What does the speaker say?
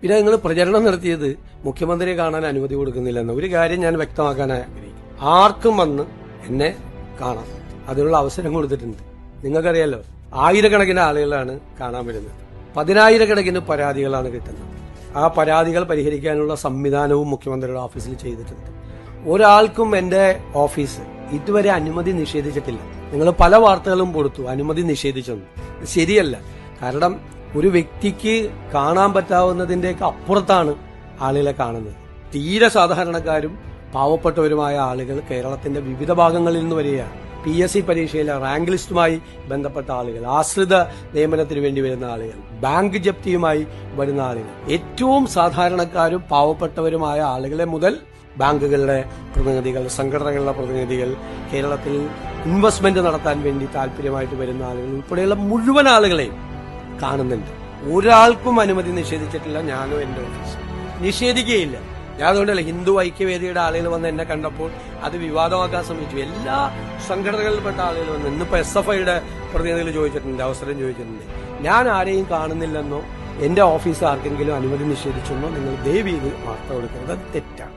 പിന്നെ നിങ്ങൾ പ്രചരണം നടത്തിയത് മുഖ്യമന്ത്രിയെ കാണാൻ അനുമതി കൊടുക്കുന്നില്ലെന്ന ഒരു കാര്യം ഞാൻ വ്യക്തമാക്കാൻ ആഗ്രഹിക്കും. ആർക്കും വന്ന് എന്നെ കാണാം, അതിനുള്ള അവസരം കൊടുത്തിട്ടുണ്ട്. നിങ്ങൾക്കറിയാലോ, ആയിരക്കണക്കിന് ആളുകളാണ് കാണാൻ വരുന്നത്, 10,000-കണക്കിന് പരാതികളാണ് കിട്ടുന്നത്. ആ പരാതികൾ പരിഹരിക്കാനുള്ള സംവിധാനവും മുഖ്യമന്ത്രിയുടെ ഓഫീസിൽ ചെയ്തിട്ടുണ്ട്. ഒരാൾക്കും എന്റെ ഓഫീസ് ഇതുവരെ അനുമതി നിഷേധിച്ചിട്ടില്ല. നിങ്ങൾ പല വാർത്തകളും കൊടുത്തു അനുമതി നിഷേധിച്ചെന്ന്. ശരിയല്ല. കാരണം ഒരു വ്യക്തിക്ക് കാണാൻ പറ്റാവുന്നതിന്റെയൊക്കെ അപ്പുറത്താണ് ആളുകളെ കാണുന്നത്. തീരെ സാധാരണക്കാരും പാവപ്പെട്ടവരുമായ ആളുകൾ കേരളത്തിന്റെ വിവിധ ഭാഗങ്ങളിൽ നിന്ന് വരികയാണ്. PSC പരീക്ഷയിലെ റാങ്ക് ലിസ്റ്റുമായി ബന്ധപ്പെട്ട ആളുകൾ, ആശ്രിത നിയമനത്തിന് വേണ്ടി വരുന്ന ആളുകൾ, ബാങ്ക് ജപ്തിയുമായി വരുന്ന ആളുകൾ, ഏറ്റവും സാധാരണക്കാരും പാവപ്പെട്ടവരുമായ ആളുകളെ മുതൽ ബാങ്കുകളുടെ പ്രതിനിധികൾ, സംഘടനകളുടെ പ്രതിനിധികൾ, കേരളത്തിൽ ഇൻവെസ്റ്റ്മെന്റ് നടത്താൻ വേണ്ടി താല്പര്യമായിട്ട് വരുന്ന ആളുകൾ ഉൾപ്പെടെയുള്ള മുഴുവൻ ആളുകളെയും കാണുന്നുണ്ട്. ഒരാൾക്കും അനുമതി നിഷേധിച്ചിട്ടില്ല. ഞാനോ എന്റെ ഓഫീസ് നിഷേധിക്കുകയില്ല. ഞാൻ അതുകൊണ്ടല്ല ഹിന്ദു ഐക്യവേദിയുടെ ആളുകൾ വന്ന് എന്നെ കണ്ടപ്പോൾ അത് വിവാദമാക്കാൻ ശ്രമിച്ചു. എല്ലാ സംഘടനകളിൽപ്പെട്ട ആളുകൾ വന്ന്, ഇന്നിപ്പോ SFIയുടെ പ്രതിനിധികൾ ചോദിച്ചിട്ടുണ്ട്, അവസരം ചോദിച്ചിട്ടുണ്ട്. ഞാൻ ആരെയും കാണുന്നില്ലെന്നോ എന്റെ ഓഫീസ് ആർക്കെങ്കിലും അനുമതി നിഷേധിച്ചെന്നോ നിങ്ങൾ ദയവ് ചെയ്ത് വാർത്ത കൊടുക്കുന്നത്. അത് തെറ്റാണ്.